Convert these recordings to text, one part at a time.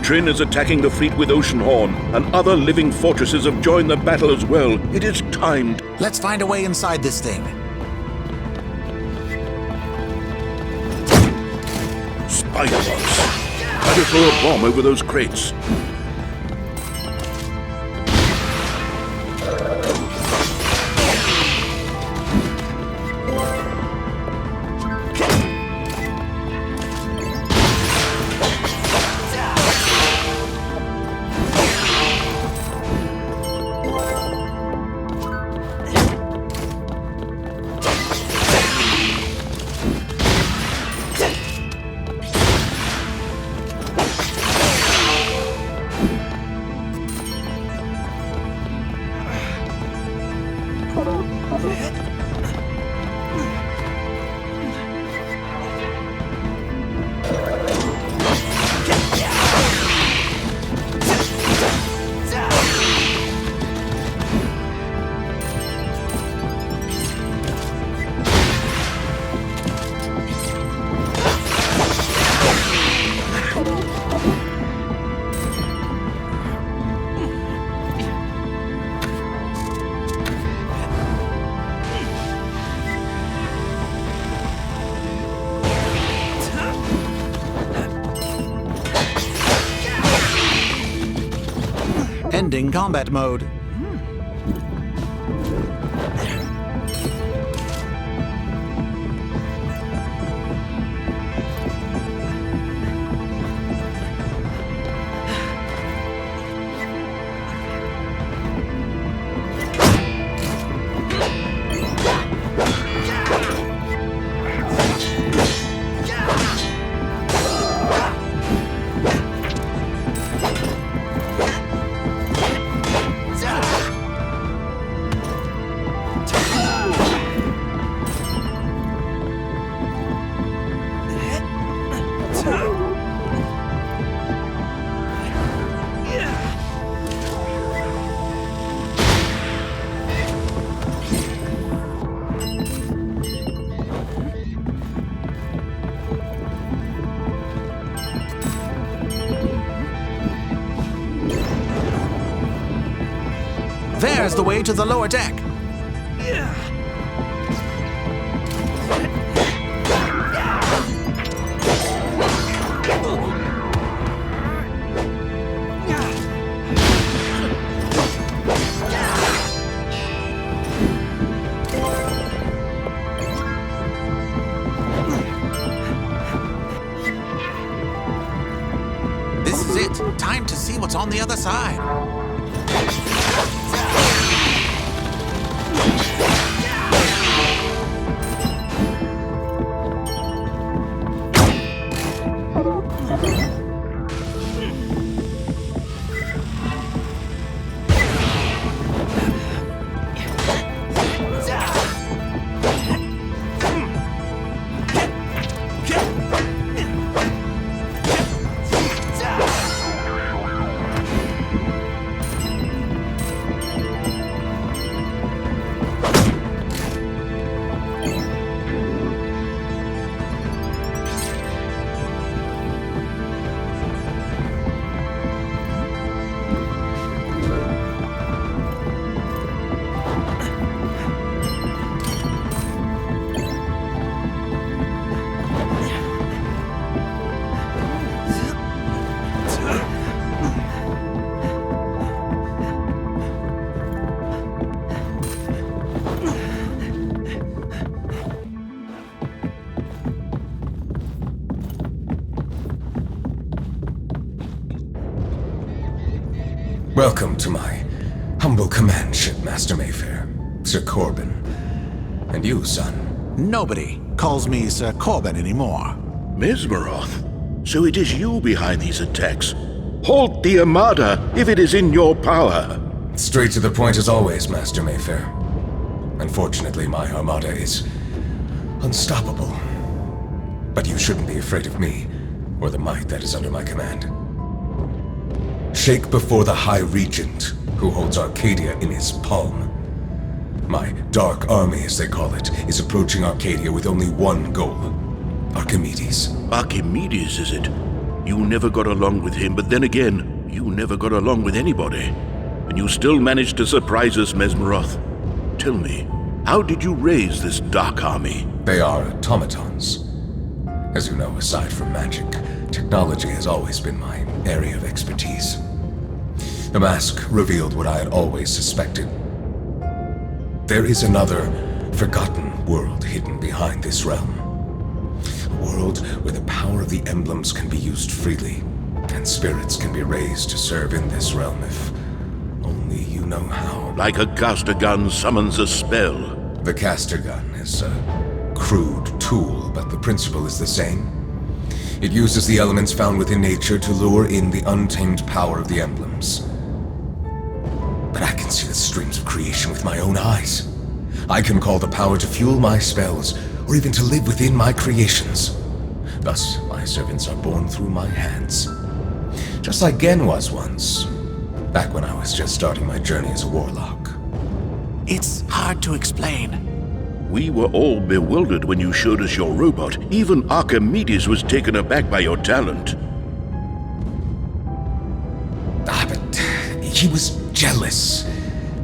Trin is attacking the fleet with Oceanhorn, and other living fortresses have joined the battle as well. It is timed. Let's find a way inside this thing. Spider bots. Try to throw a bomb over those crates. Ending combat mode. There's the way to the lower deck. This is it. Time to see what's on the other side. Welcome to my humble command ship, Master Mayfair, Sir Corbin. And you, son. Nobody calls me Sir Corbin anymore. Mesmeroth, so it is you behind these attacks. Halt the Armada if it is in your power. Straight to the point as always, Master Mayfair. Unfortunately, my Armada is unstoppable. But you shouldn't be afraid of me, or the might that is under my command. Shake before the High Regent, who holds Arcadia in his palm. My Dark Army, as they call it, is approaching Arcadia with only one goal: Archimedes. Archimedes, is it? You never got along with him, but then again, you never got along with anybody. And you still managed to surprise us, Mesmeroth. Tell me, how did you raise this dark army? They are automatons. As you know, aside from magic, technology has always been my area of expertise. The mask revealed what I had always suspected. There is another, forgotten world hidden behind this realm. A world where the power of the emblems can be used freely, and spirits can be raised to serve in this realm if only you know how. Like a caster gun summons a spell. The caster gun is a crude tool, but the principle is the same. It uses the elements found within nature to lure in the untamed power of the emblems. But I can see the streams of creation with my own eyes. I can call the power to fuel my spells, or even to live within my creations. Thus, my servants are born through my hands. Just like Gen was once, back when I was just starting my journey as a warlock. It's hard to explain. We were all bewildered when you showed us your robot. Even Archimedes was taken aback by your talent. But he was jealous.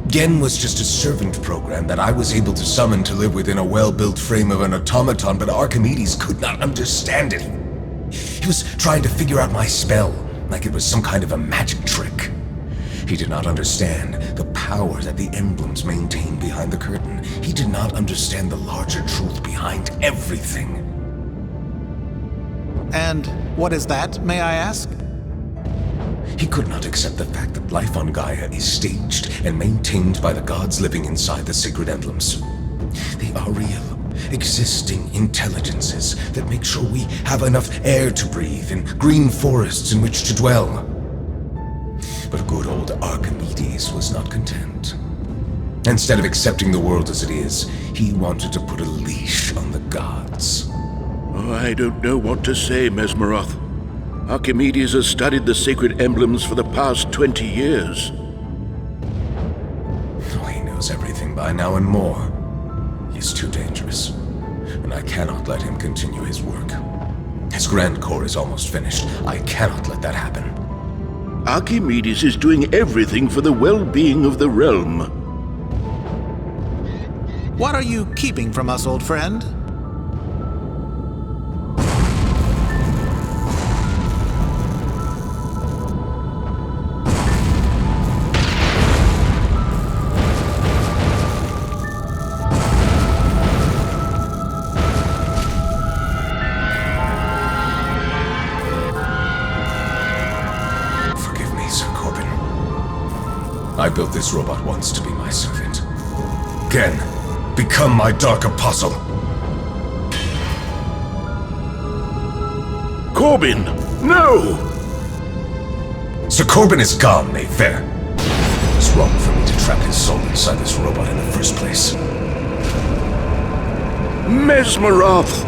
Gen was just a servant program that I was able to summon to live within a well-built frame of an automaton, but Archimedes could not understand it. He was trying to figure out my spell, like it was some kind of a magic trick. He did not understand the power that the emblems maintain behind the curtain. He did not understand the larger truth behind everything. And what is that, may I ask? He could not accept the fact that life on Gaia is staged and maintained by the gods living inside the sacred emblems. They are real, existing intelligences that make sure we have enough air to breathe and green forests in which to dwell. But good old Archimedes was not content. Instead of accepting the world as it is, he wanted to put a leash on the gods. Oh, I don't know what to say, Mesmeroth. Archimedes has studied the sacred emblems for the past 20 years. Oh, he knows everything by now and more. He's too dangerous, and I cannot let him continue his work. His grand core is almost finished. I cannot let that happen. Archimedes is doing everything for the well-being of the realm. What are you keeping from us, old friend? I built this robot once to be my servant. Gen, become my dark apostle! Corbin, no! Sir Corbin is gone, Mayfair. It was wrong for me to trap his soul inside this robot in the first place. Mesmeroth!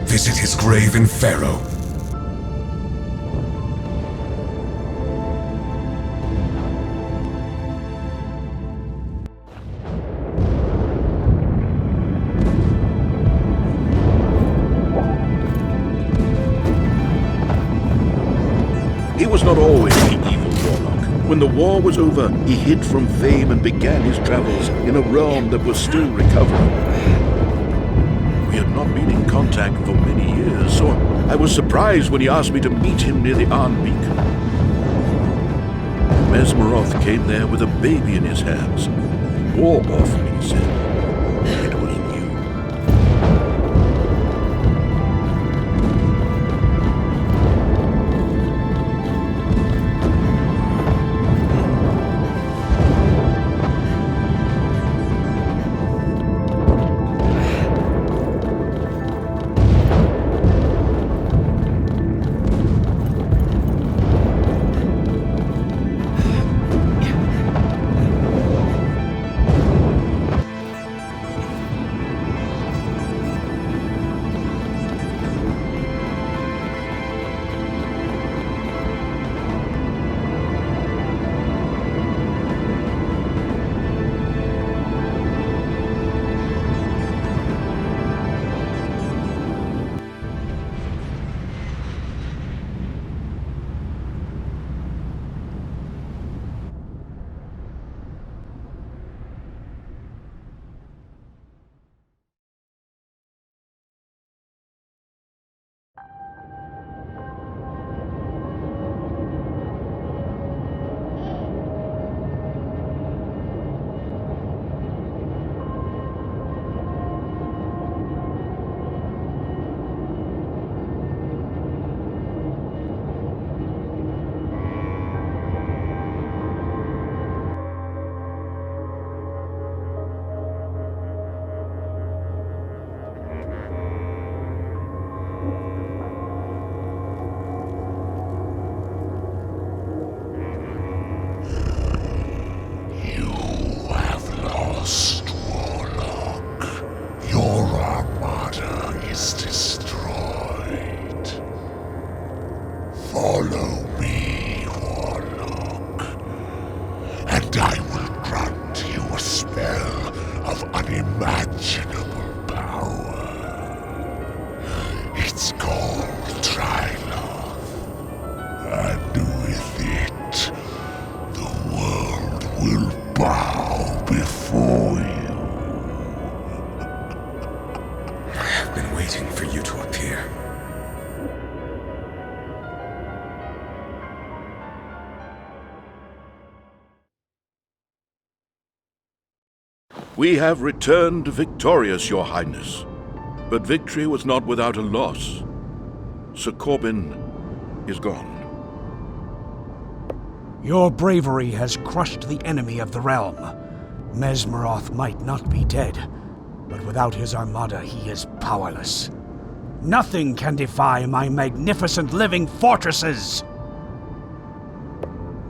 Visit his grave in Pharaoh. He was not always the evil warlock. When the war was over, he hid from fame and began his travels in a realm that was still recovering. We had not been in contact for many years, so I was surprised when he asked me to meet him near the Arn Beacon. Mesmeroth came there with a baby in his hands. War orphan, he said. It was you. of unimaginable power. It's called Trilon, and with it, the world will bow before you. I've been waiting for you to appear. We have returned victorious, Your Highness. But victory was not without a loss. Sir Corbin is gone. Your bravery has crushed the enemy of the realm. Mesmeroth might not be dead, but without his armada he is powerless. Nothing can defy my magnificent living fortresses!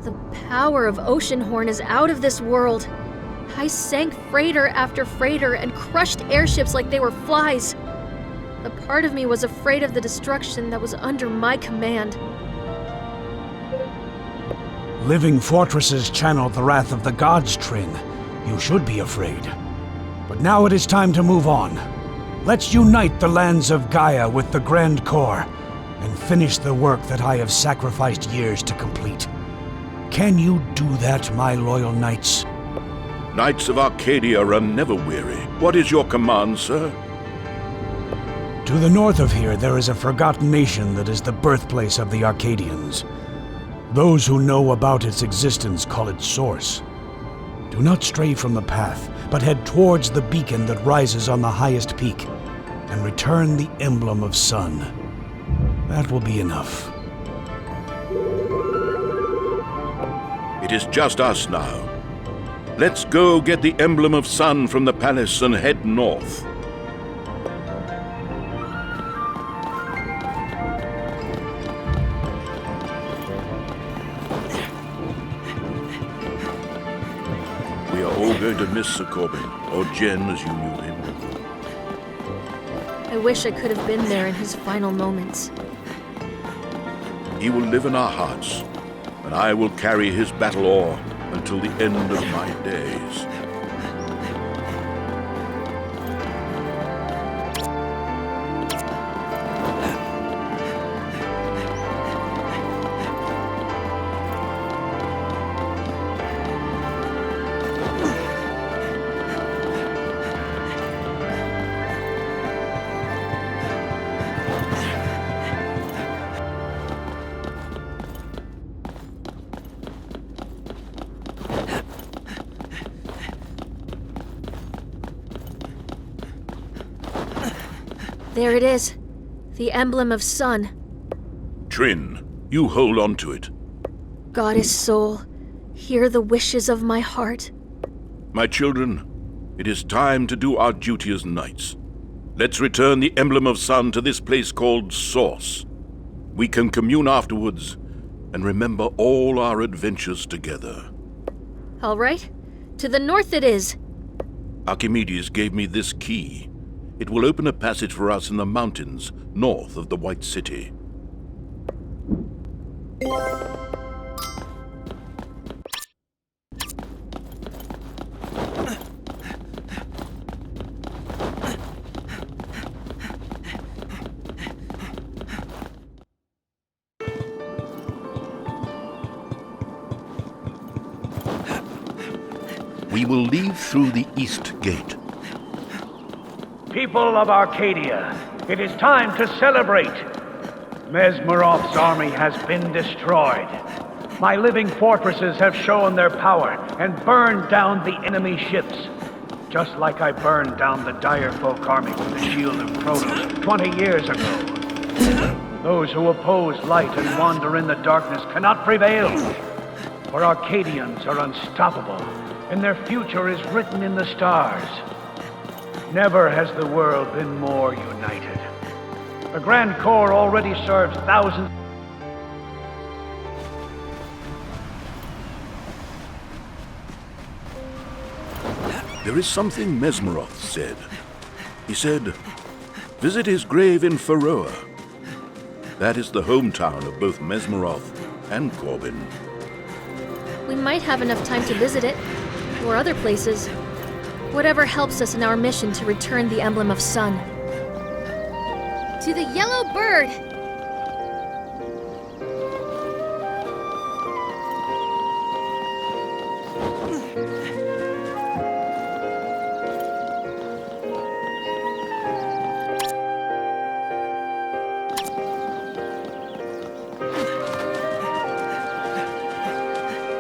The power of Oceanhorn is out of this world. I sank freighter after freighter and crushed airships like they were flies. A part of me was afraid of the destruction that was under my command. Living fortresses channeled the wrath of the gods, Trin. You should be afraid. But now it is time to move on. Let's unite the lands of Gaia with the Grand Core and finish the work that I have sacrificed years to complete. Can you do that, my loyal knights? Knights of Arcadia are never weary. What is your command, sir? To the north of here, there is a forgotten nation that is the birthplace of the Arcadians. Those who know about its existence call it Source. Do not stray from the path, but head towards the beacon that rises on the highest peak, and return the emblem of sun. That will be enough. It is just us now. Let's go get the emblem of sun from the palace and head north. We are all going to miss Sir Corbin, or Jen as you knew him. I wish I could have been there in his final moments. He will live in our hearts, and I will carry his battle ore until the end of my days. There it is. The emblem of sun. Trin, you hold on to it. Goddess soul, hear the wishes of my heart. My children, it is time to do our duty as knights. Let's return the emblem of sun to this place called Source. We can commune afterwards and remember all our adventures together. All right. To the north it is. Archimedes gave me this key. It will open a passage for us in the mountains north of the White City. We will leave through the east gate. People of Arcadia, it is time to celebrate. Mesmeroth's army has been destroyed. My living fortresses have shown their power and burned down the enemy ships. Just like I burned down the dire folk army with the shield of Protos 20 years ago. Those who oppose light and wander in the darkness cannot prevail. For Arcadians are unstoppable, and their future is written in the stars. Never has the world been more united. The Grand Corps already serves thousands. There is something Mesmeroth said. He said, visit his grave in Faroa. That is the hometown of both Mesmeroth and Corbin. We might have enough time to visit it, or other places. Whatever helps us in our mission to return the emblem of sun. To the yellow bird!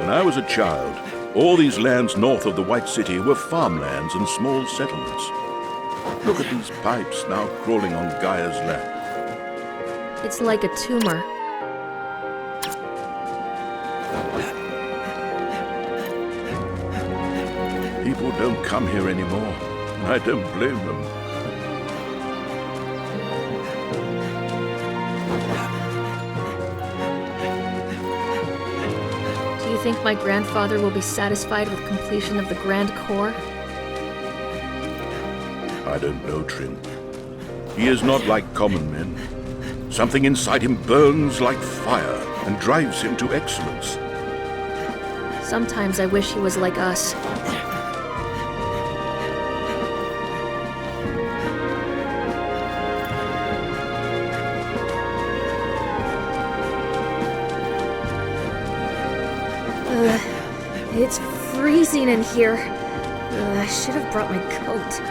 When I was a child, all these lands north of the White City were farmlands and small settlements. Look at these pipes now crawling on Gaia's lap. It's like a tumor. People don't come here anymore, and I don't blame them. Do you think my grandfather will be satisfied with completion of the Grand Core? I don't know, Trin. He is not like common men. Something inside him burns like fire and drives him to excellence. Sometimes I wish he was like us. It's freezing in here. I should have brought my coat.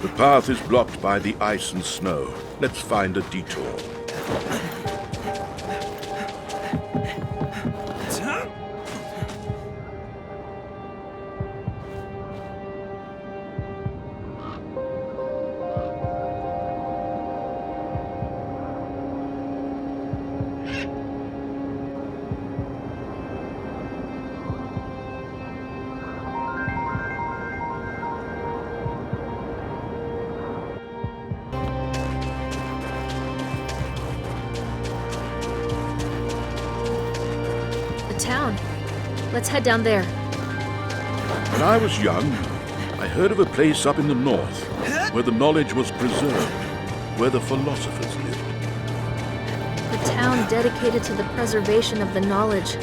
The path is blocked by the ice and snow. Let's find a detour. Town. Let's head down there. When I was young, I heard of a place up in the north where the knowledge was preserved, where the philosophers lived. A town dedicated to the preservation of the knowledge.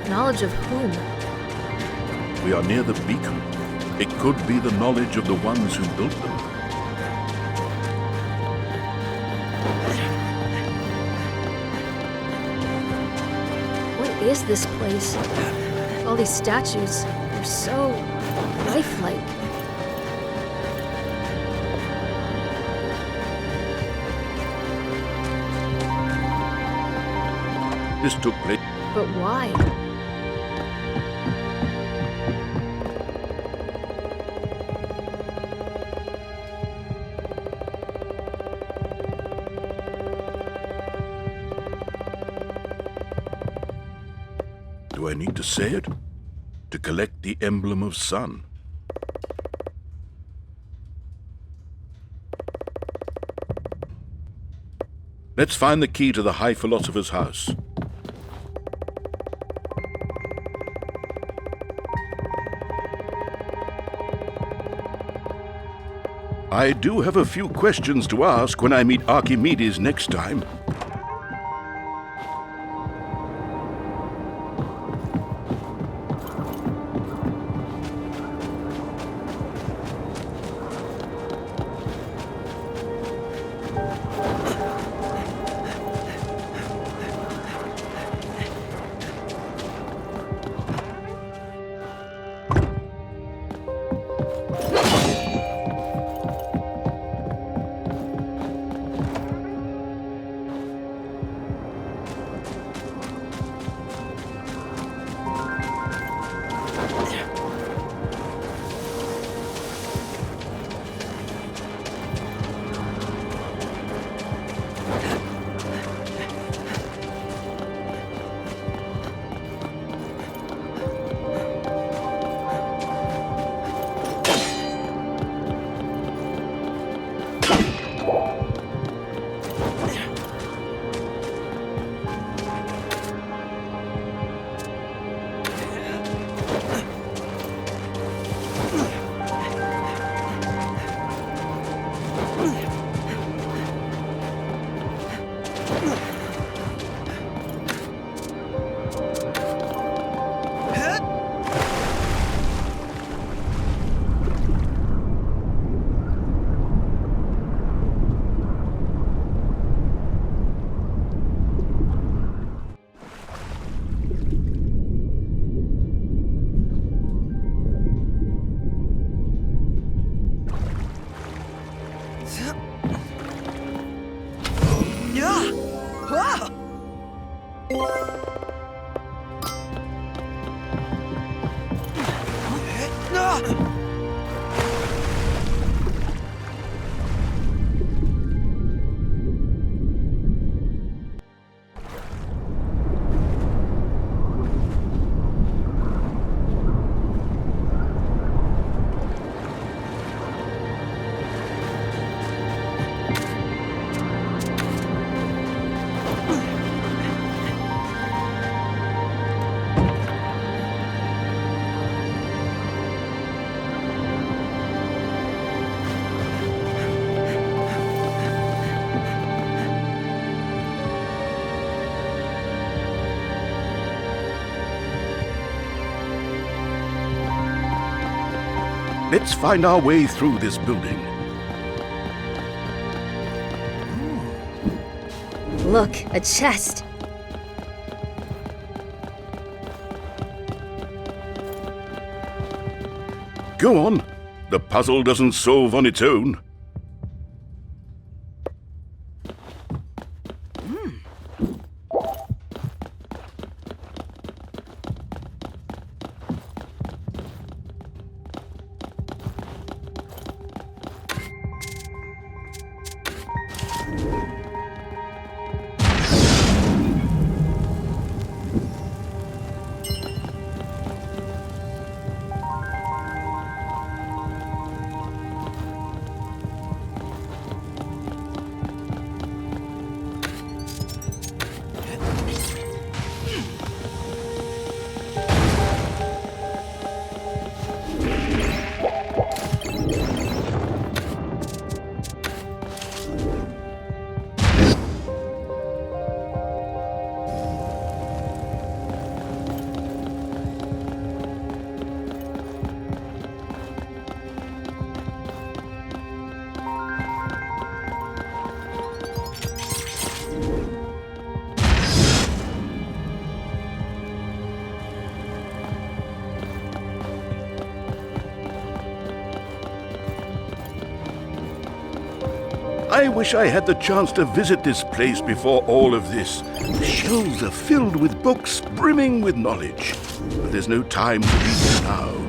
Knowledge of whom? We are near the beacon. It could be the knowledge of the ones who built them. What is this place? All these statues, they're so lifelike. This took place. But why? Do I need to say it? To collect the emblem of sun. Let's find the key to the High Philosopher's house. I do have a few questions to ask when I meet Archimedes next time. Let's find our way through this building. Look, a chest. Go on. The puzzle doesn't solve on its own. I wish I had the chance to visit this place before all of this. The shelves are filled with books, brimming with knowledge. But there's no time to read them now.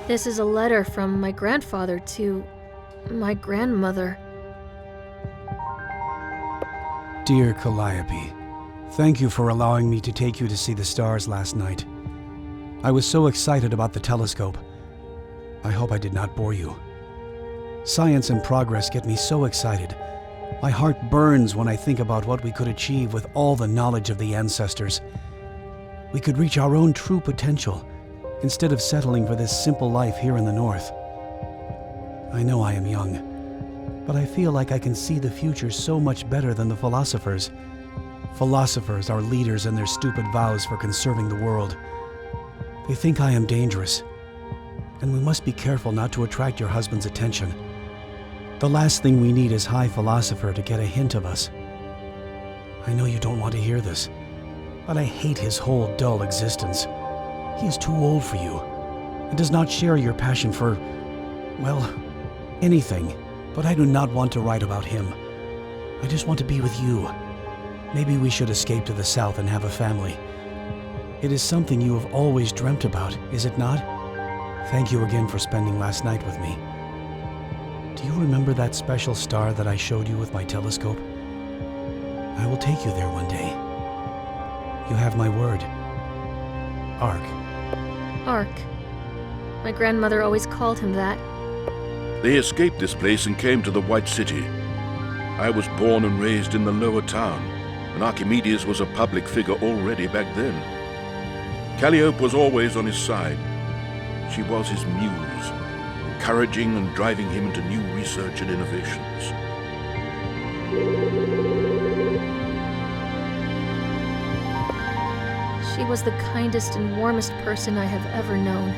This is a letter from my grandfather to my grandmother. Dear Calliope, thank you for allowing me to take you to see the stars last night. I was so excited about the telescope. I hope I did not bore you. Science and progress get me so excited. My heart burns when I think about what we could achieve with all the knowledge of the ancestors. We could reach our own true potential, instead of settling for this simple life here in the North. I know I am young, but I feel like I can see the future so much better than the philosophers. Philosophers are leaders in their stupid vows for conserving the world. They think I am dangerous, and we must be careful not to attract your husband's attention. The last thing we need is High Philosopher to get a hint of us. I know you don't want to hear this, but I hate his whole dull existence. He is too old for you, and does not share your passion for, well, anything. But I do not want to write about him. I just want to be with you. Maybe we should escape to the south and have a family. It is something you have always dreamt about, is it not? Thank you again for spending last night with me. Do you remember that special star that I showed you with my telescope? I will take you there one day. You have my word. Ark. Ark. My grandmother always called him that. They escaped this place and came to the White City. I was born and raised in the lower town, and Archimedes was a public figure already back then. Calliope was always on his side. She was his muse, encouraging and driving him into new research and innovations. She was the kindest and warmest person I have ever known.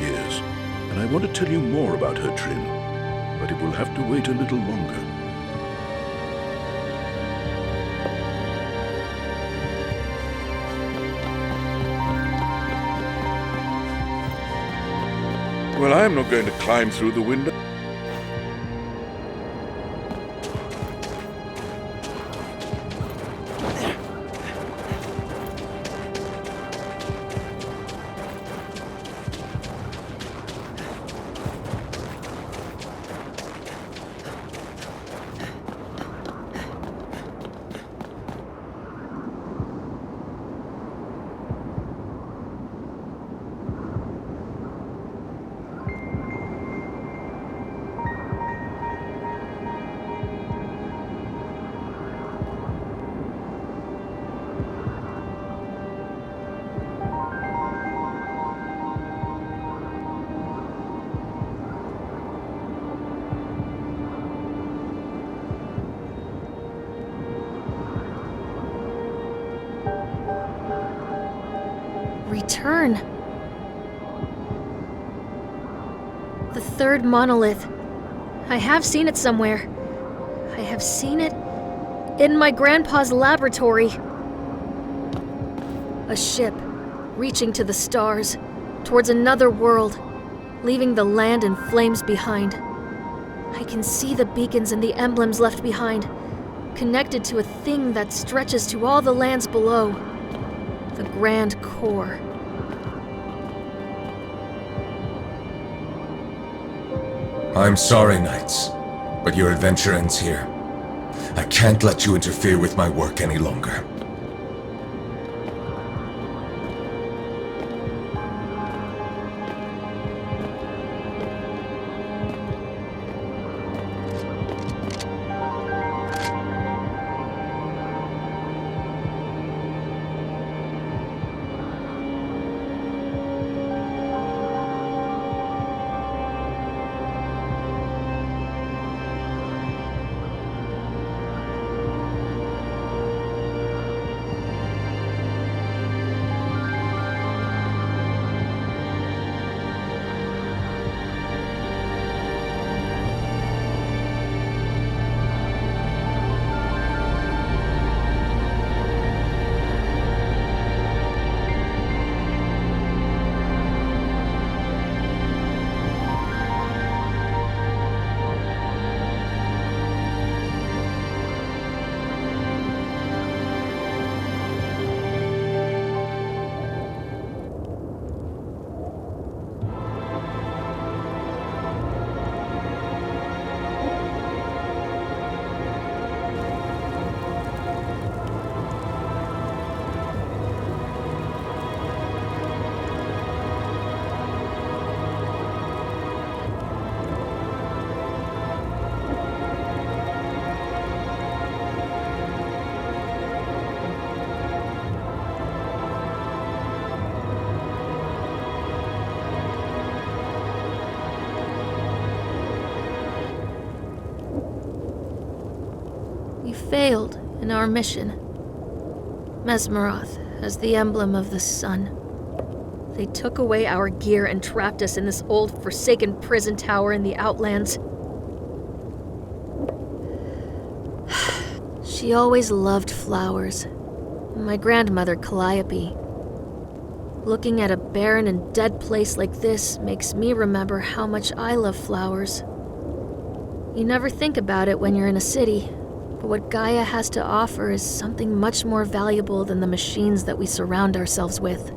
Yes, and I want to tell you more about her, Trin, but it will have to wait a little longer. Well, I'm not going to climb through the window. Return. The third monolith. I have seen it somewhere. I have seen it in my grandpa's laboratory. A ship reaching to the stars, towards another world, leaving the land in flames behind. I can see the beacons and the emblems left behind, connected to a thing that stretches to all the lands below. The Grand Core. I'm sorry, Knights, but your adventure ends here. I can't let you interfere with my work any longer. failed in our mission. Mesmeroth as the emblem of the sun. They took away our gear and trapped us in this old, forsaken prison tower in the Outlands. She always loved flowers. My grandmother, Calliope. Looking at a barren and dead place like this makes me remember how much I love flowers. You never think about it when you're in a city, but what Gaia has to offer is something much more valuable than the machines that we surround ourselves with.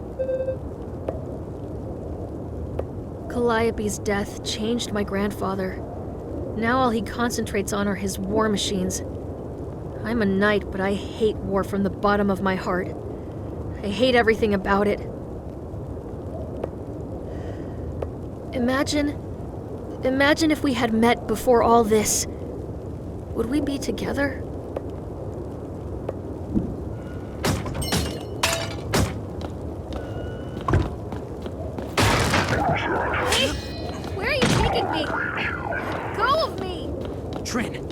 Calliope's death changed my grandfather. Now all he concentrates on are his war machines. I'm a knight, but I hate war from the bottom of my heart. I hate everything about it. Imagine if we had met before all this. Would we be together? Hey, where are you taking me? Let go of me! Trin!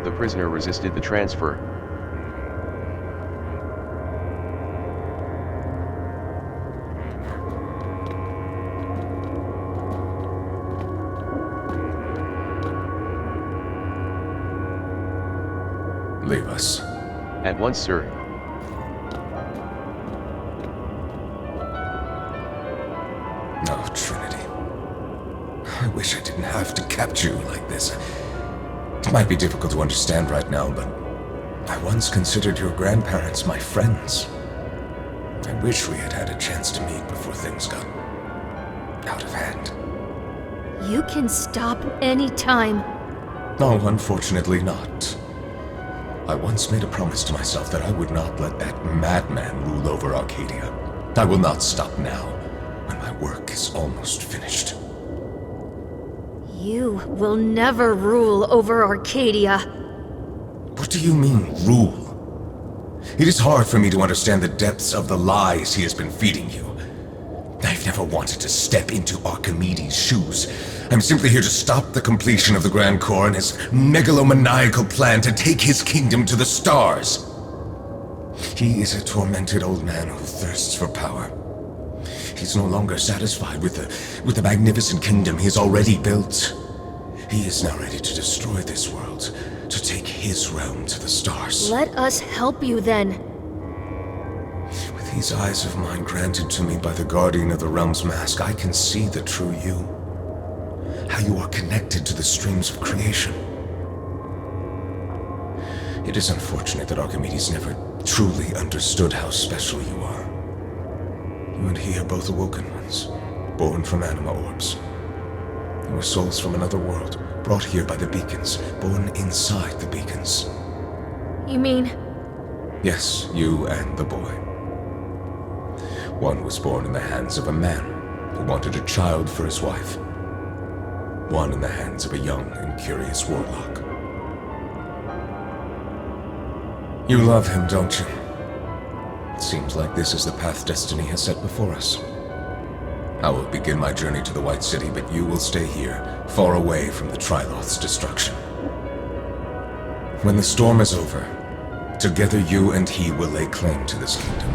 The prisoner resisted the transfer. Leave us. At once, sir. Oh, Trinity. I wish I didn't have to capture you like this. It might be difficult to understand right now, but I once considered your grandparents my friends. I wish we had had a chance to meet before things got out of hand. You can stop any time. No, unfortunately not. I once made a promise to myself that I would not let that madman rule over Arcadia. I will not stop now, when my work is almost finished. You will never rule over Arcadia. What do you mean, rule? It is hard for me to understand the depths of the lies he has been feeding you. I've never wanted to step into Archimedes' shoes. I'm simply here to stop the completion of the Grand Core and his megalomaniacal plan to take his kingdom to the stars. He is a tormented old man who thirsts for power. He's no longer satisfied with the magnificent kingdom he has already built. He is now ready to destroy this world, to take his realm to the stars. Let us help you then. With these eyes of mine granted to me by the guardian of the realm's mask, I can see the true you. How you are connected to the streams of creation. It is unfortunate that Archimedes never truly understood how special you are. You and he are both awoken ones, born from anima orbs. You are souls from another world, brought here by the beacons, born inside the beacons. You mean... Yes, you and the boy. One was born in the hands of a man who wanted a child for his wife. One in the hands of a young and curious warlock. You love him, don't you? It seems like this is the path destiny has set before us. I will begin my journey to the White City, but you will stay here, far away from the Triloth's destruction. When the storm is over, together you and he will lay claim to this kingdom,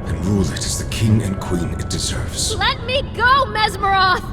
and rule it as the king and queen it deserves. Let me go, Mesmeroth!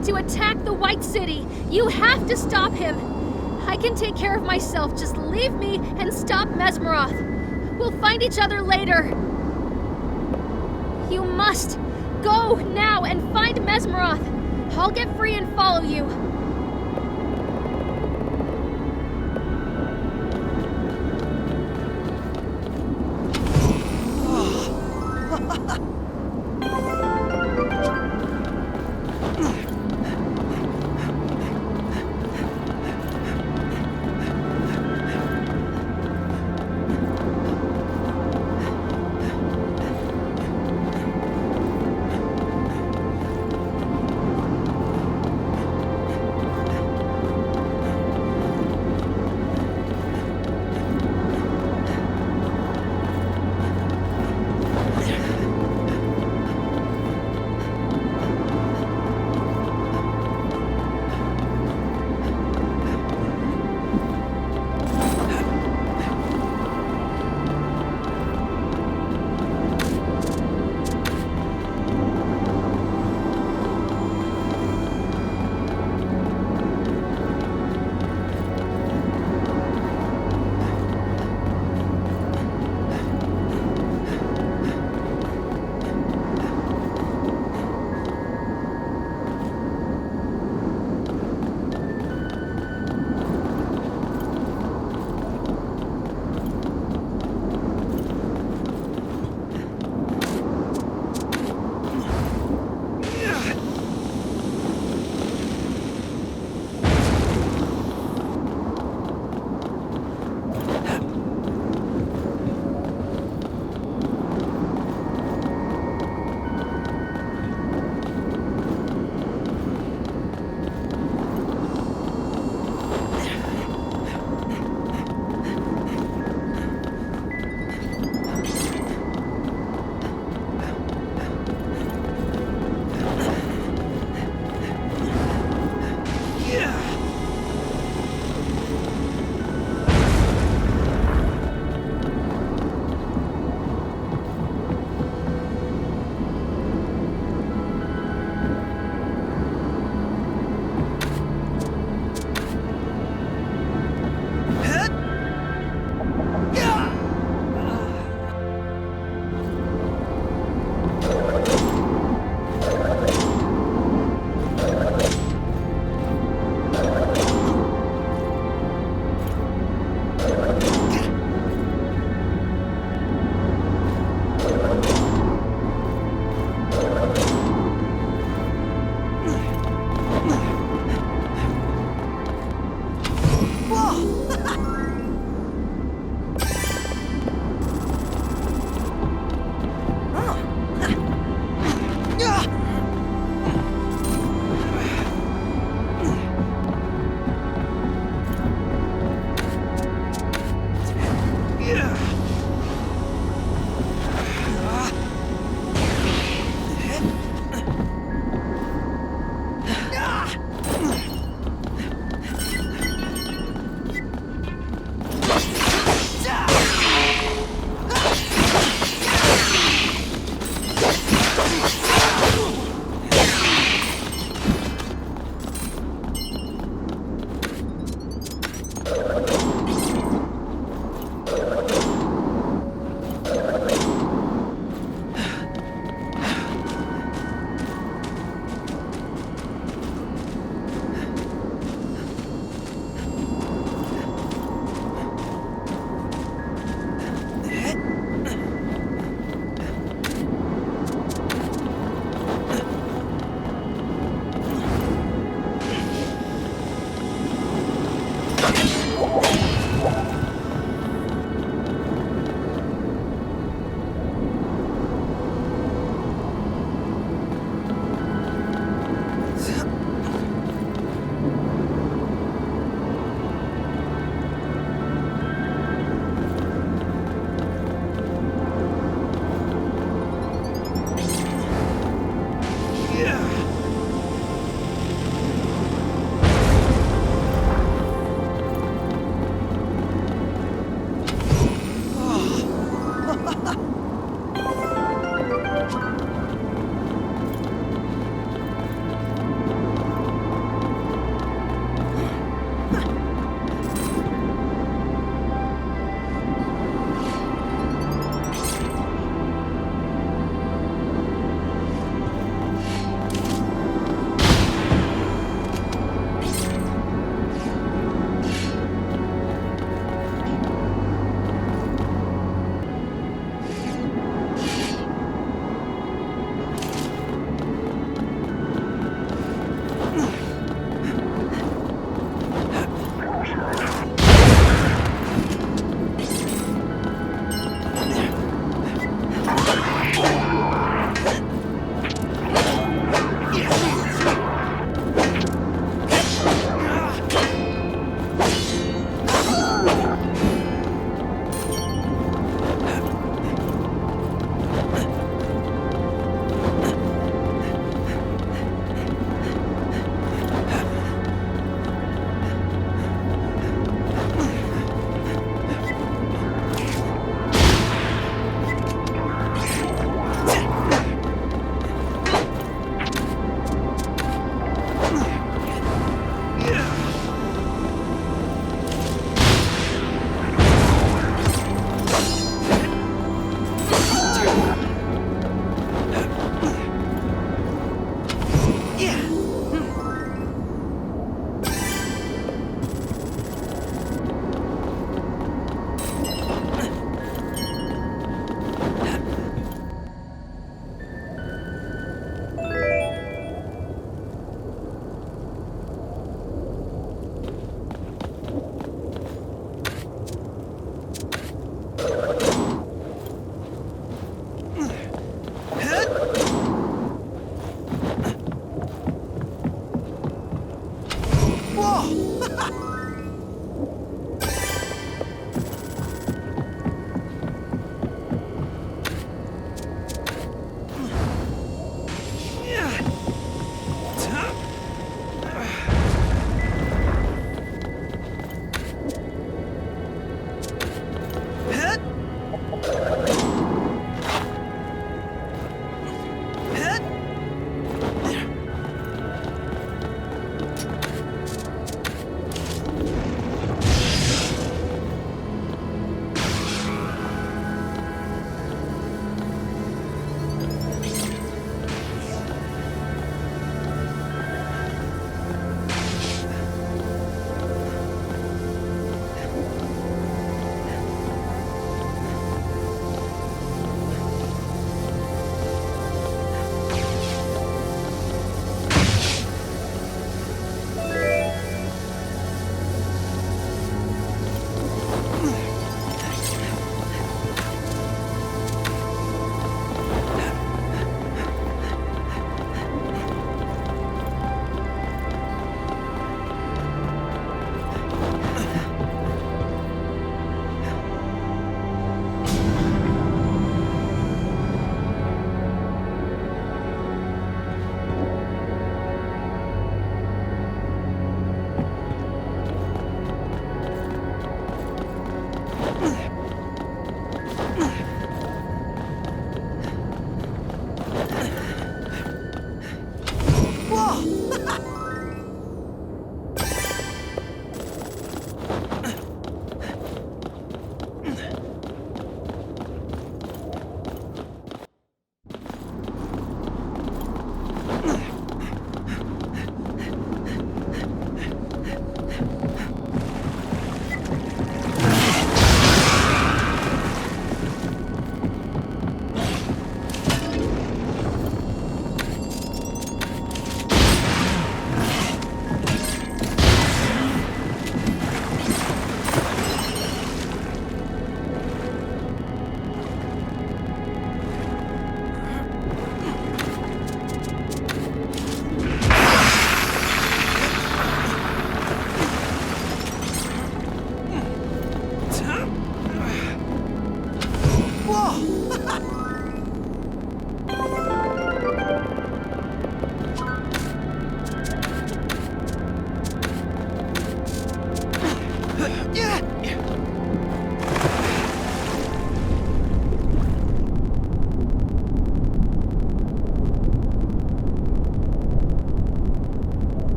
trying to attack the White City. You have to stop him. I can take care of myself. Just leave me and stop Mesmeroth. We'll find each other later. You must go now and find Mesmeroth. I'll get free and follow you.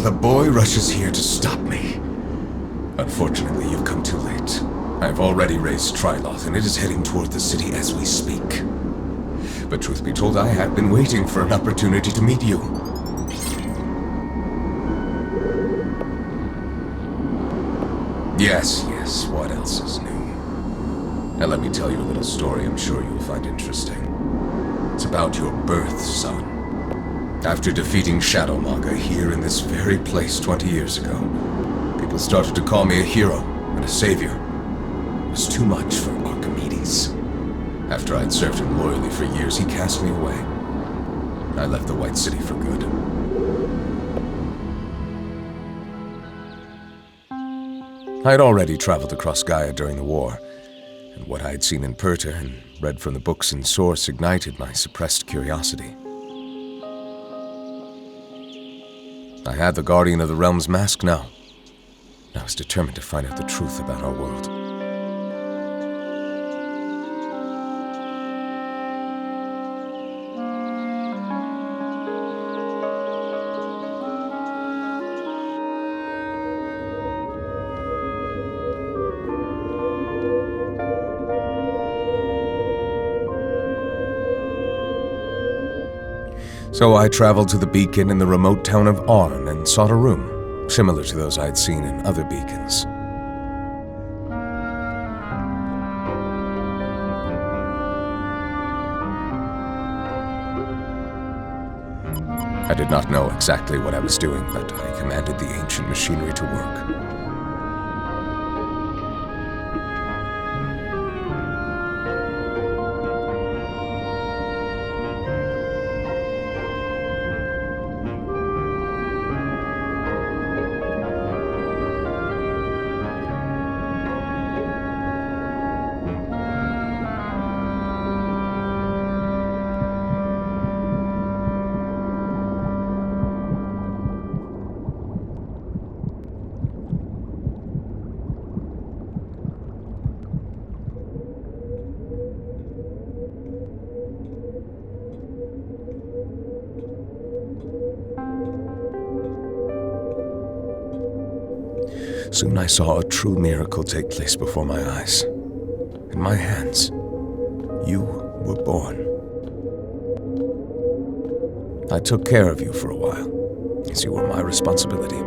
the boy rushes here to stop me. Unfortunately, you've come too late. I've already raised Triloth, and it is heading toward the city as we speak. But truth be told, I have been waiting for an opportunity to meet you. Yes, what else is new? Now let me tell you a little story I'm sure you'll find interesting. It's about your birth, son. After defeating Shadow Maga here in this very place 20 years ago, people started to call me a hero and a savior. It was too much for Archimedes. After I'd served him loyally for years, he cast me away. I left the White City for good. I had already traveled across Gaia during the war, and what I had seen in Perta and read from the books in Source ignited my suppressed curiosity. I had the Guardian of the Realm's mask now. I was determined to find out the truth about our world. So I traveled to the beacon in the remote town of Arn and sought a room, similar to those I had seen in other beacons. I did not know exactly what I was doing, but I commanded the ancient machinery to work. Soon I saw a true miracle take place before my eyes. In my hands, you were born. I took care of you for a while, as you were my responsibility.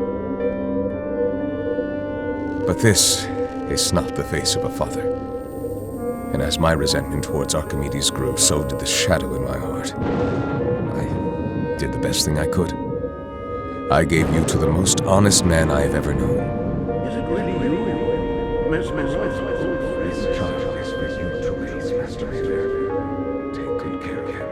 But this is not the face of a father. And as my resentment towards Archimedes grew, so did the shadow in my heart. I did the best thing I could. I gave you to the most honest man I have ever known. Is it really you? Mesmeroth? This child is for you to raise, Master Mayfair. Take good care of him.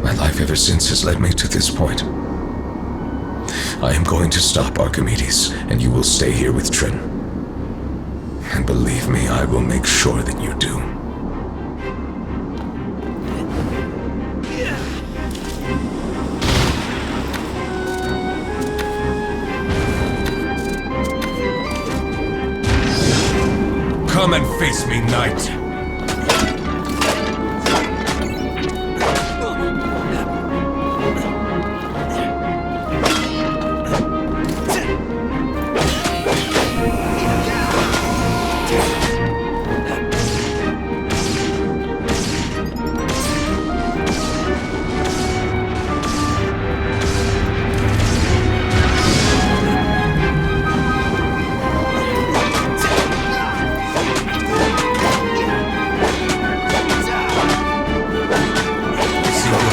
My life ever since has led me to this point. I am going to stop Archimedes, and you will stay here with Trin. And believe me, I will make sure that you do. Come and face me, knight!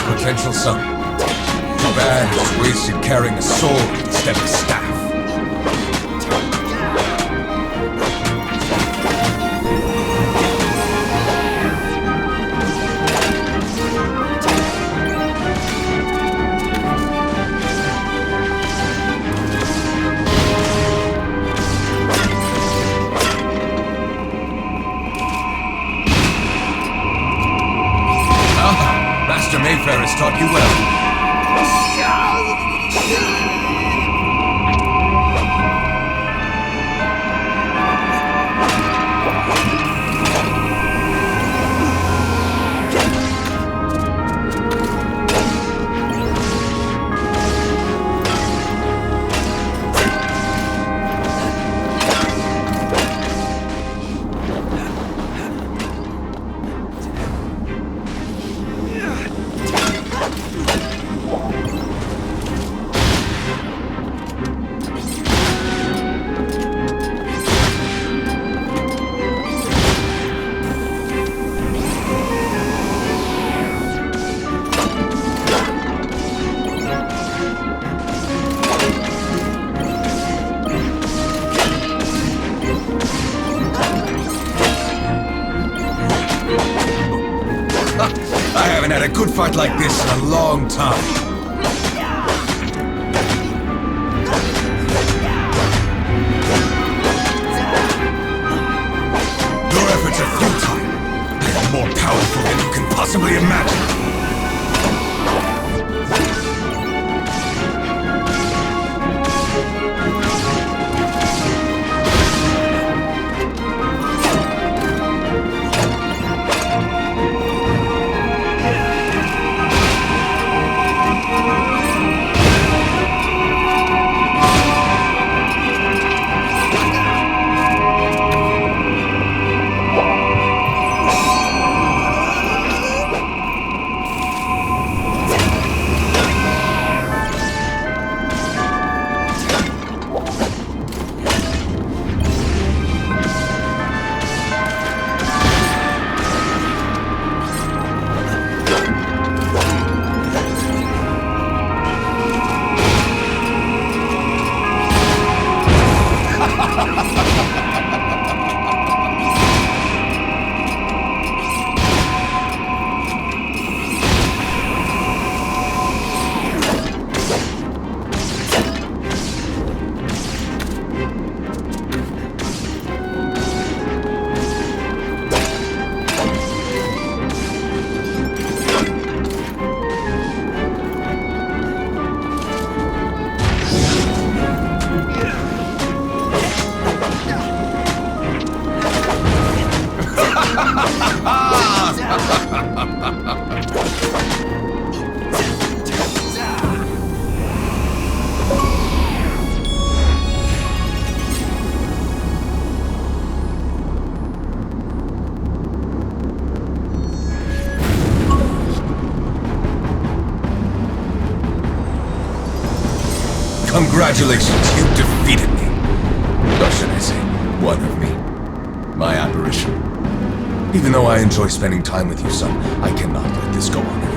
Potential son. Too bad it's wasted carrying a sword instead of a staff. Master Mayfair has taught you well. I haven't had a good fight like this in a long time. Your efforts are futile. I am more powerful than you can possibly imagine. Congratulations, you defeated me. Or should I say, one of me. My apparition. Even though I enjoy spending time with you, son, I cannot let this go on any longer.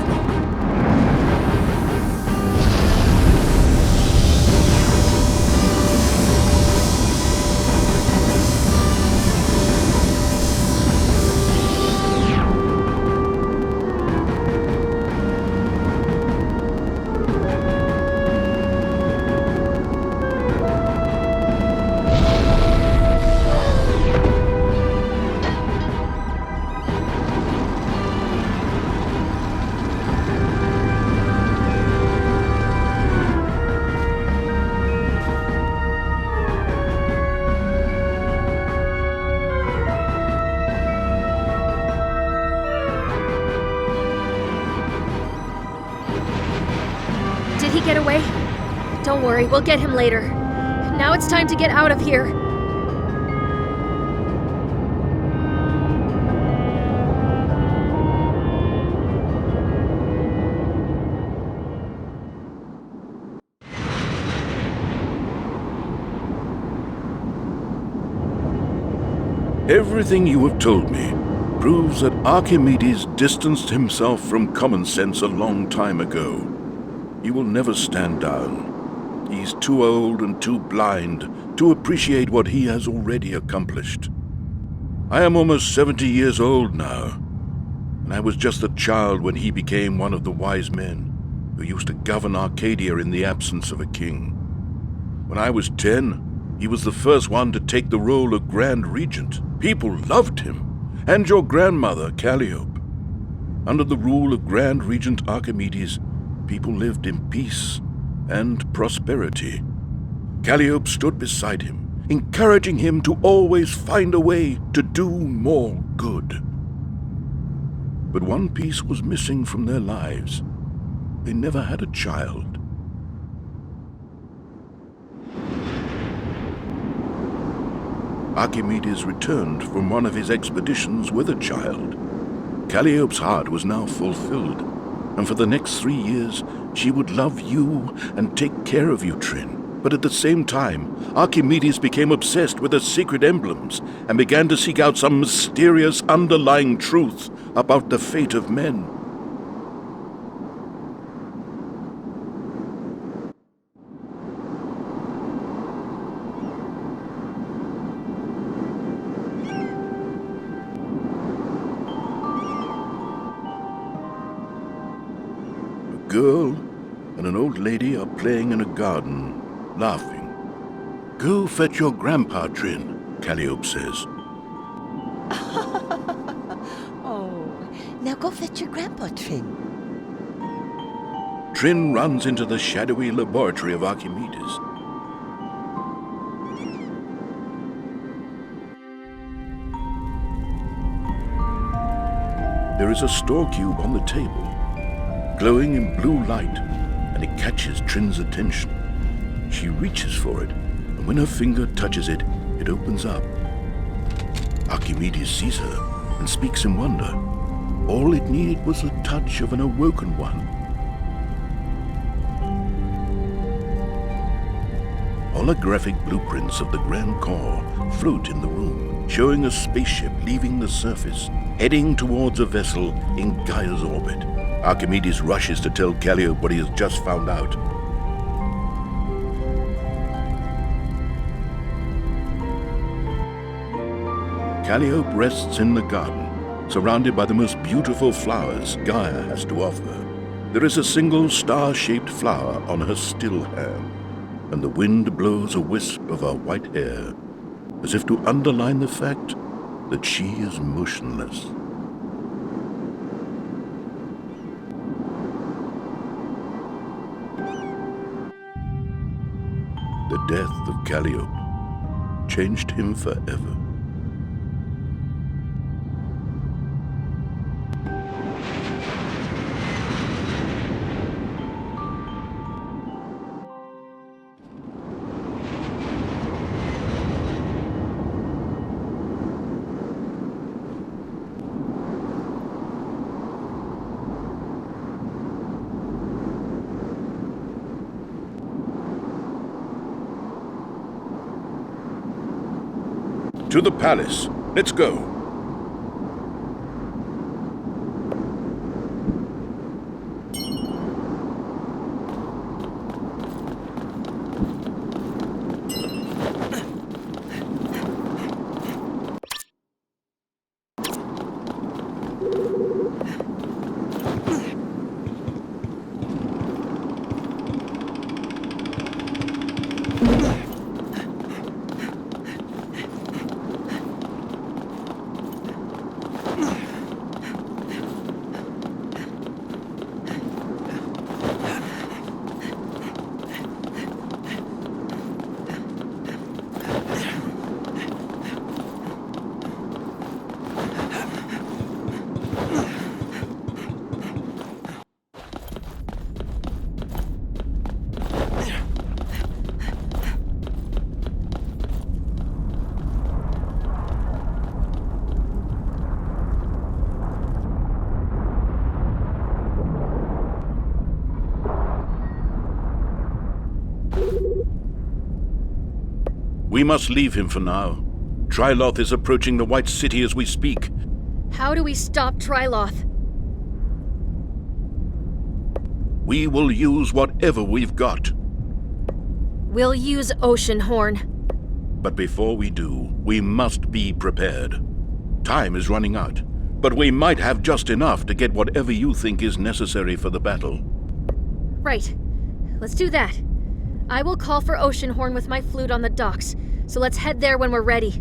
Did he get away? Don't worry, we'll get him later. Now it's time to get out of here. Everything you have told me proves that Archimedes distanced himself from common sense a long time ago. He will never stand down. He's too old and too blind to appreciate what he has already accomplished. I am almost 70 years old now, and I was just a child when he became one of the wise men who used to govern Arcadia in the absence of a king. When I was 10, he was the first one to take the role of Grand Regent. People loved him, and your grandmother, Calliope. Under the rule of Grand Regent Archimedes, people lived in peace and prosperity. Calliope stood beside him, encouraging him to always find a way to do more good. But one piece was missing from their lives. They never had a child. Archimedes returned from one of his expeditions with a child. Calliope's heart was now fulfilled, and for the next 3 years, she would love you and take care of you, Trin. But at the same time, Archimedes became obsessed with the secret emblems and began to seek out some mysterious underlying truth about the fate of men. girl and an old lady are playing in a garden, laughing. Go fetch your grandpa, Trin, Calliope says. Oh, now go fetch your grandpa, Trin. Trin runs into the shadowy laboratory of Archimedes. There is a store cube on the table, glowing in blue light, and it catches Trin's attention. She reaches for it, and when her finger touches it, it opens up. Archimedes sees her and speaks in wonder. All it needed was the touch of an awoken one. Holographic blueprints of the Grand Core float in the room, showing a spaceship leaving the surface, heading towards a vessel in Gaia's orbit. Archimedes rushes to tell Calliope what he has just found out. Calliope rests in the garden, surrounded by the most beautiful flowers Gaia has to offer. There is a single star-shaped flower on her still hand, and the wind blows a wisp of her white hair, as if to underline the fact that she is motionless. The death of Calliope changed him forever. To the palace. Let's go. We must leave him for now. Triloth is approaching the White City as we speak. How do we stop Triloth? We will use whatever we've got. We'll use Oceanhorn. But before we do, we must be prepared. Time is running out, but we might have just enough to get whatever you think is necessary for the battle. Right. Let's do that. I will call for Oceanhorn with my flute on the docks, so let's head there when we're ready.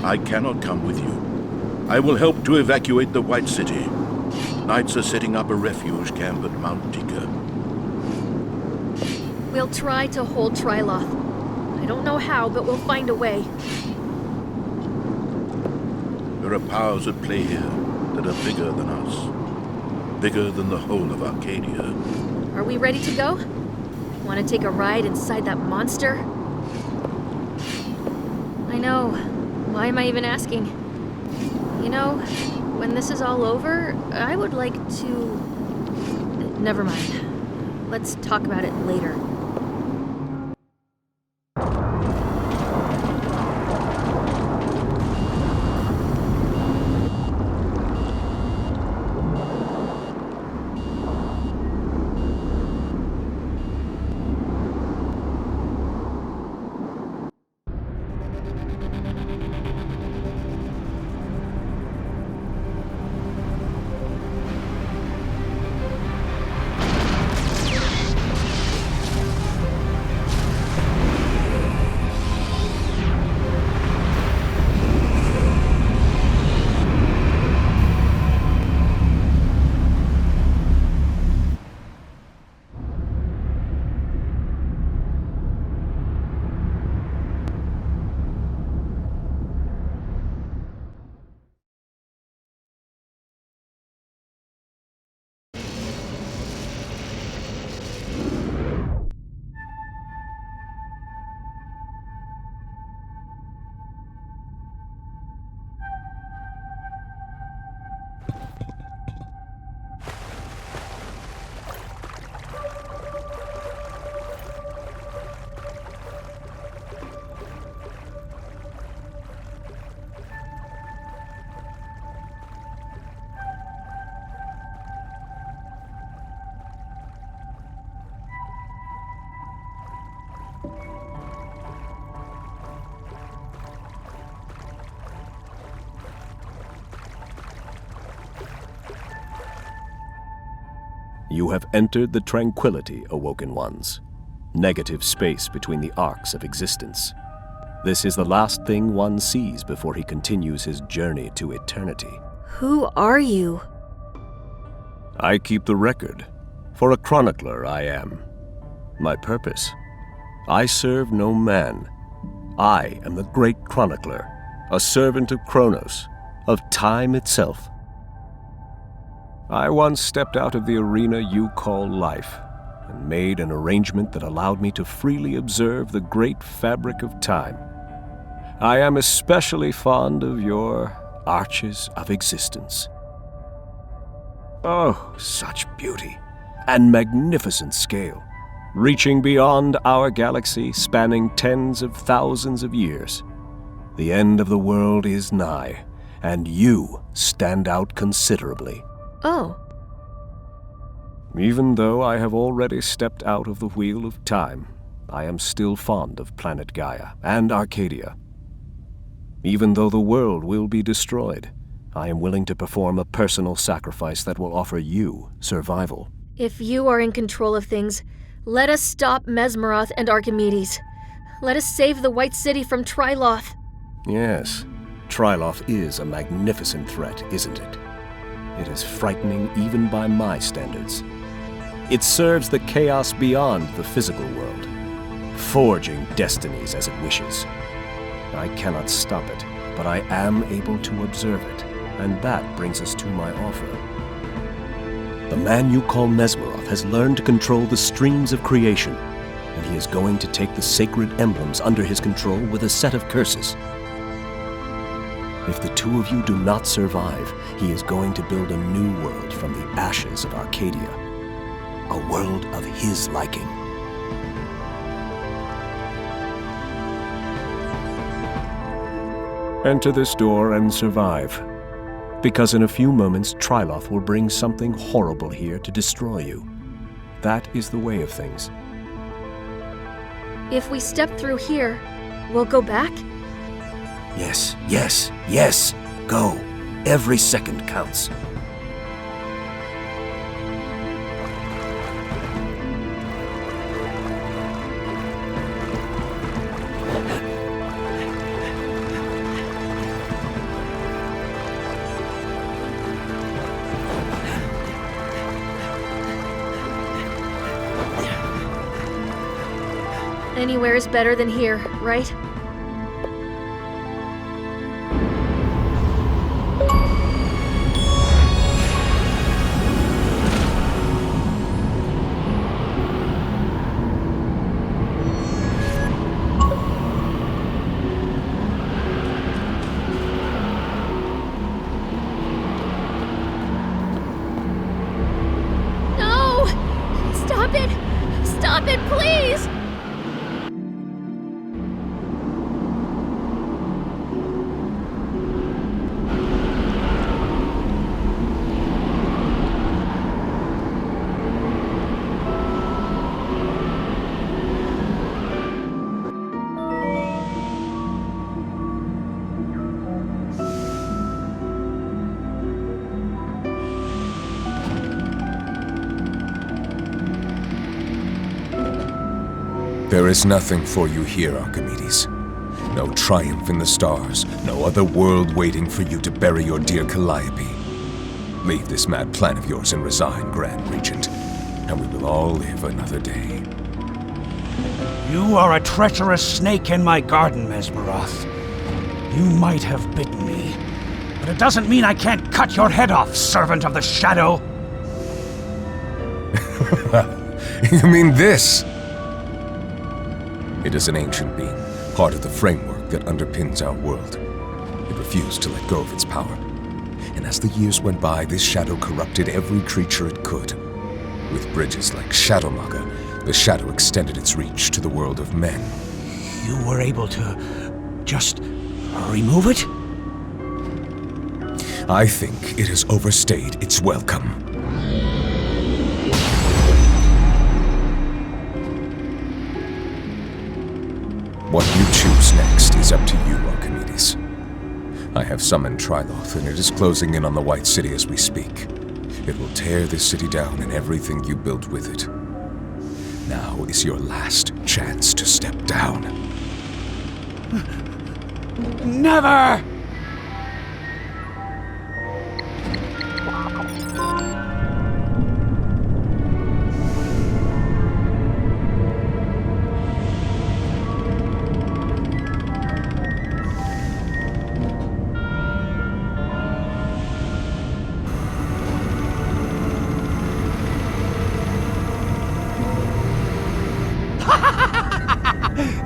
I cannot come with you. I will help to evacuate the White City. Knights are setting up a refuge camp at Mount Tika. We'll try to hold Triloth. I don't know how, but we'll find a way. There are powers at play here that are bigger than us. Bigger than the whole of Arcadia. Are we ready to go? Want to take a ride inside that monster? I know. Why am I even asking? You know, when this is all over, I would like to... Never mind. Let's talk about it later. You have entered the tranquility, Awoken Ones. Negative space between the arcs of existence. This is the last thing one sees before he continues his journey to eternity. Who are you? I keep the record. For a chronicler, I am. My purpose? I serve no man. I am the great chronicler, a servant of Kronos, of time itself. I once stepped out of the arena you call life, and made an arrangement that allowed me to freely observe the great fabric of time. I am especially fond of your arches of existence. Oh, such beauty and magnificent scale, reaching beyond our galaxy, spanning tens of thousands of years. The end of the world is nigh, and you stand out considerably. Oh. Even though I have already stepped out of the wheel of time, I am still fond of planet Gaia and Arcadia. Even though the world will be destroyed, I am willing to perform a personal sacrifice that will offer you survival. If you are in control of things, let us stop Mesmeroth and Archimedes. Let us save the White City from Triloth. Yes, Triloth is a magnificent threat, isn't it? It is frightening even by my standards. It serves the chaos beyond the physical world, forging destinies as it wishes. I cannot stop it, but I am able to observe it, and that brings us to my offer. The man you call Mesmeroth has learned to control the streams of creation, and he is going to take the sacred emblems under his control with a set of curses. If the two of you do not survive, he is going to build a new world from the ashes of Arcadia. A world of his liking. Enter this door and survive. Because in a few moments, Tryloth will bring something horrible here to destroy you. That is the way of things. If we step through here, we'll go back? Yes, yes, yes! Go! Every second counts. Anywhere is better than here, right? No! Stop it! Stop it, please! There is nothing for you here, Archimedes. No triumph in the stars, no other world waiting for you to bury your dear Calliope. Leave this mad plan of yours and resign, Grand Regent, and we will all live another day. You are a treacherous snake in my garden, Mesmeroth. You might have bitten me, but it doesn't mean I can't cut your head off, servant of the shadow! You mean this? It is an ancient being, part of the framework that underpins our world. It refused to let go of its power. And as the years went by, this shadow corrupted every creature it could. With bridges like Shadowmaga, the shadow extended its reach to the world of men. You were able to just remove it? I think it has overstayed its welcome. What you choose next is up to you, Archimedes. I have summoned Tryloth, and it is closing in on the White City as we speak. It will tear this city down and everything you built with it. Now is your last chance to step down. Never!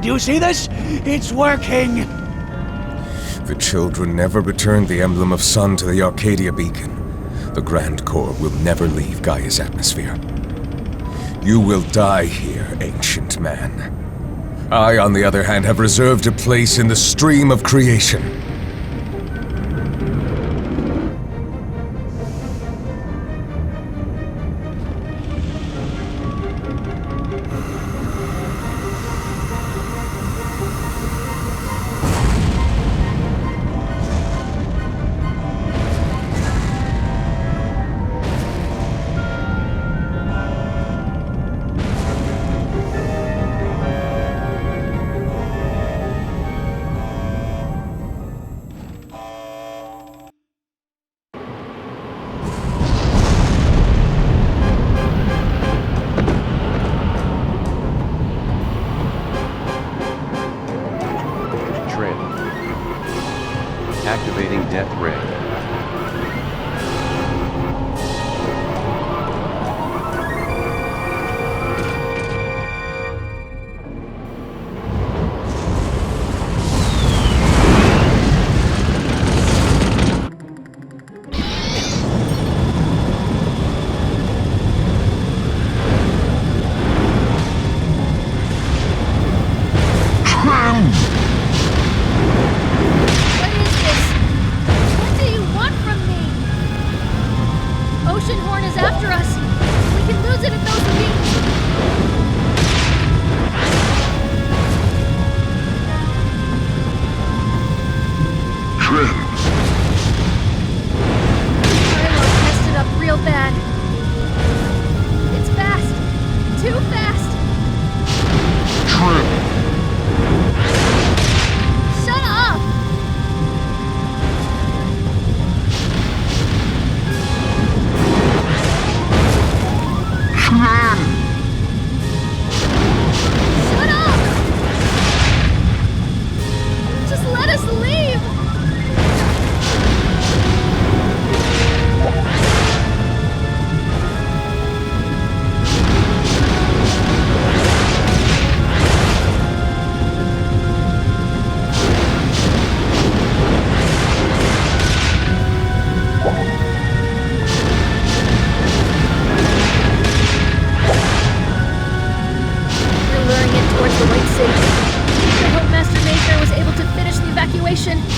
Do you see this? It's working! The children never returned the emblem of sun to the Arcadia beacon. The Grand Core will never leave Gaia's atmosphere. You will die here, ancient man. I, on the other hand, have reserved a place in the stream of creation. Trin. Activating Death Ray. situation.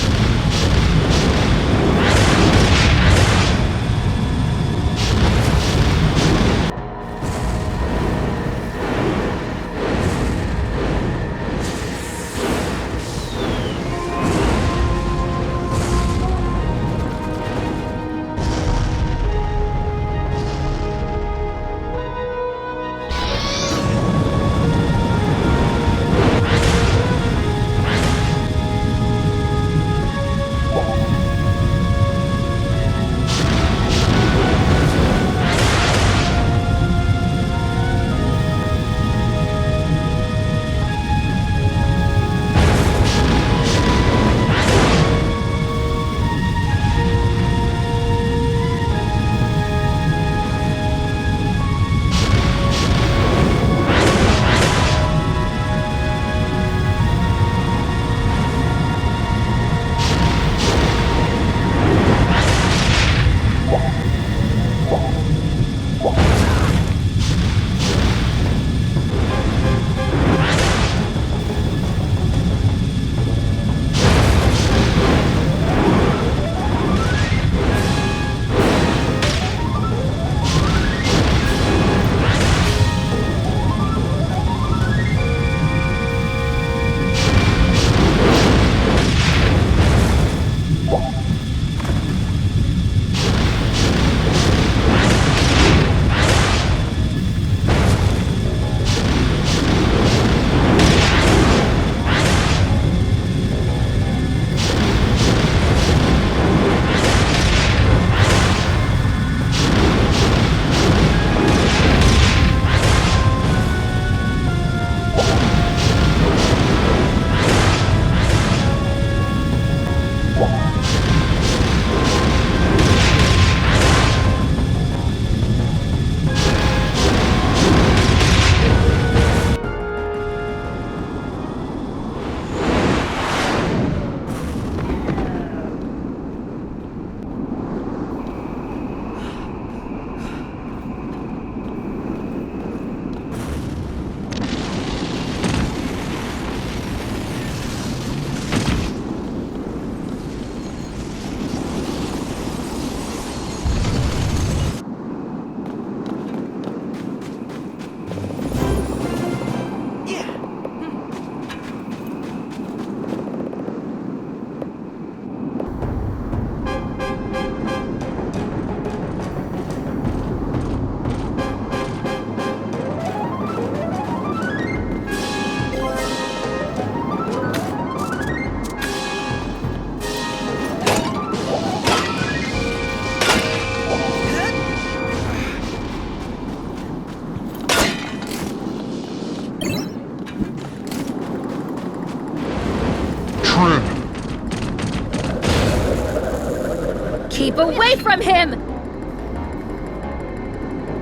Keep away from him!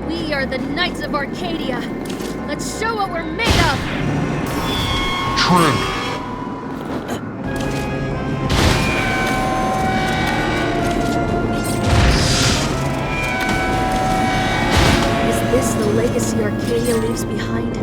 We are the Knights of Arcadia. Let's show what we're made of! Trin! Is this the legacy Arcadia leaves behind?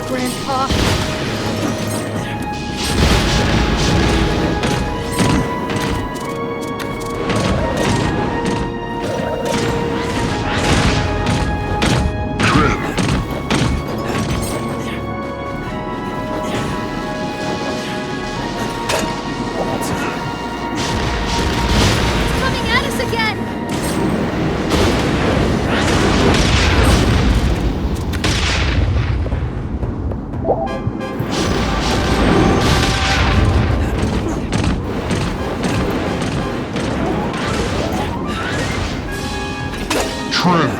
Grandpa. Trin!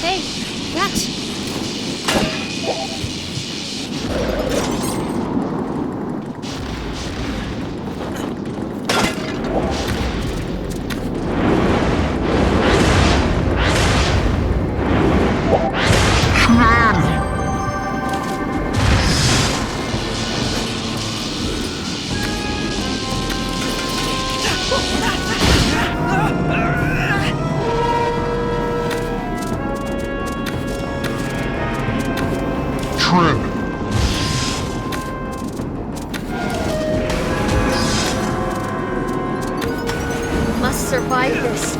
Hey, catch! Trin! We must survive this.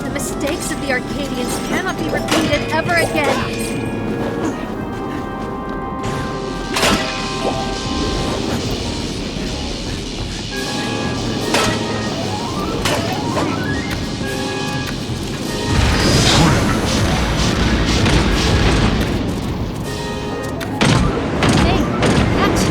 The mistakes of the Arcadians cannot be repeated ever again. Hey, catch!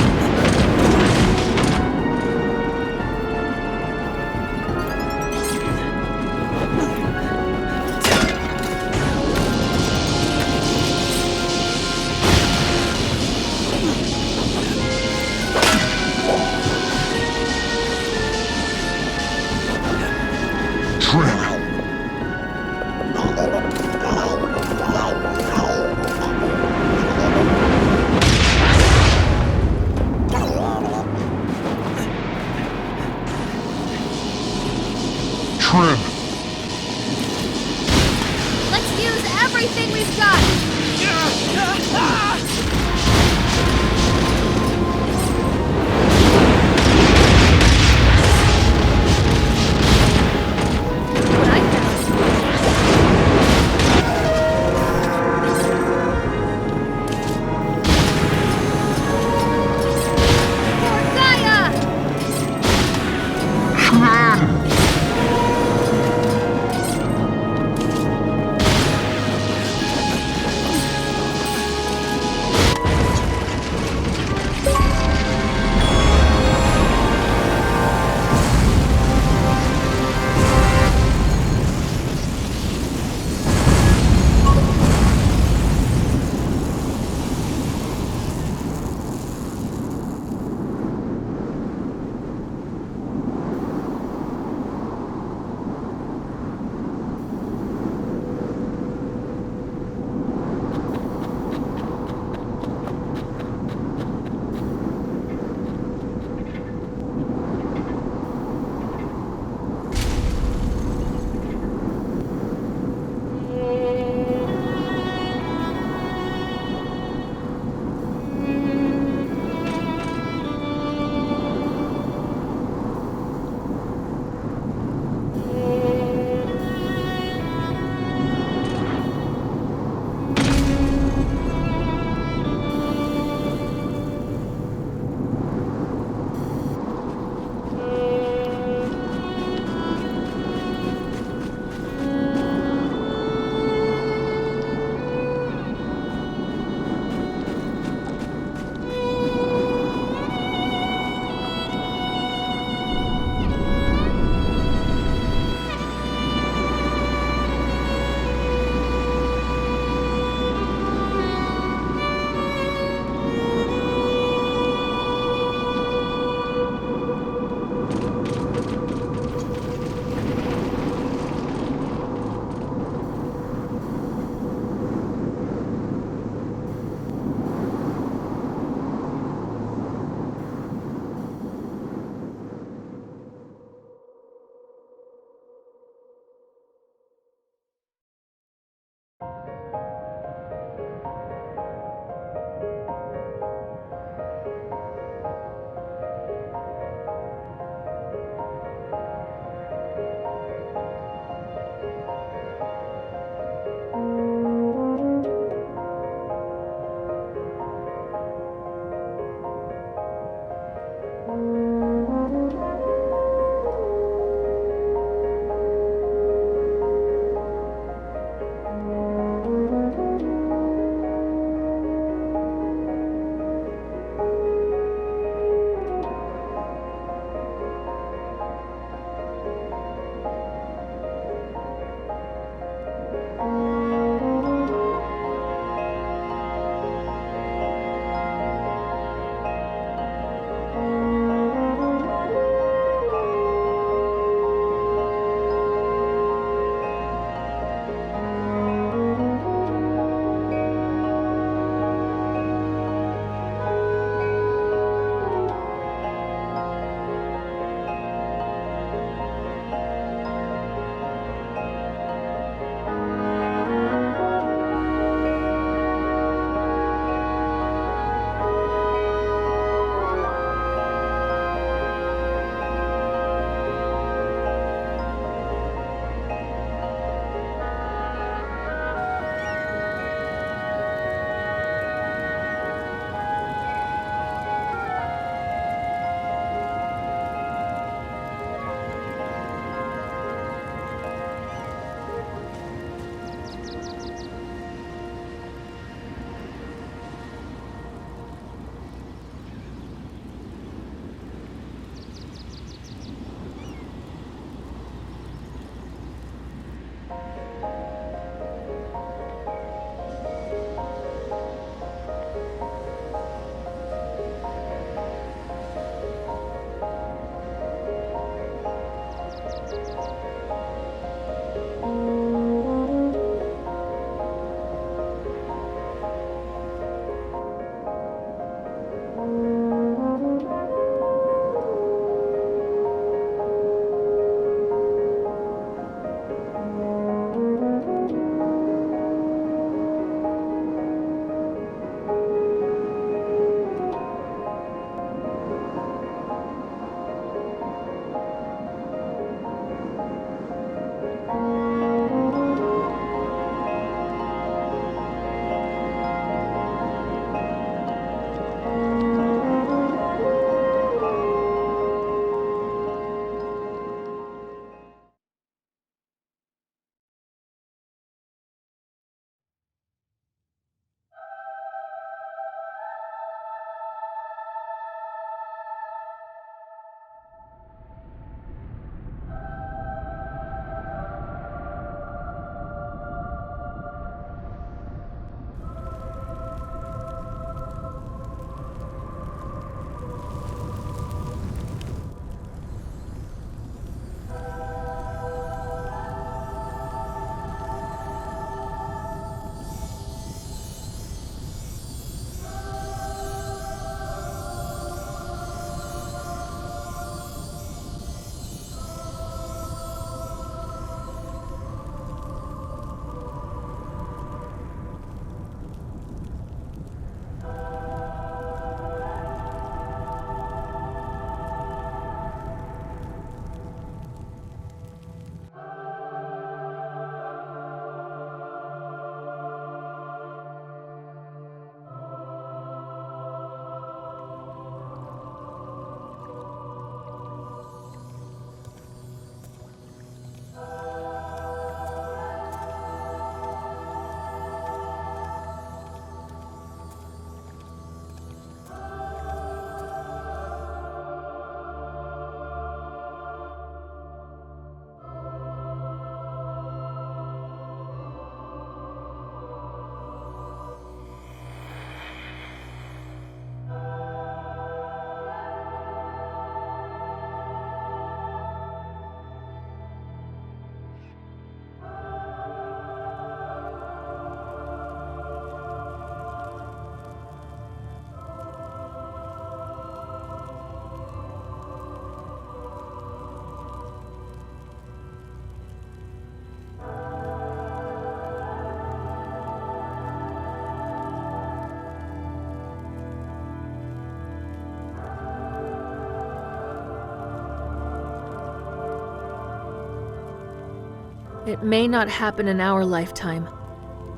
It may not happen in our lifetime,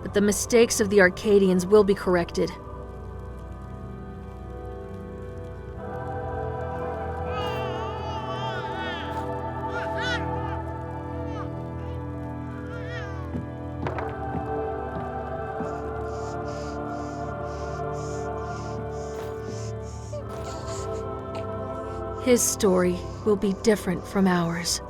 but the mistakes of the Arcadians will be corrected. His story will be different from ours.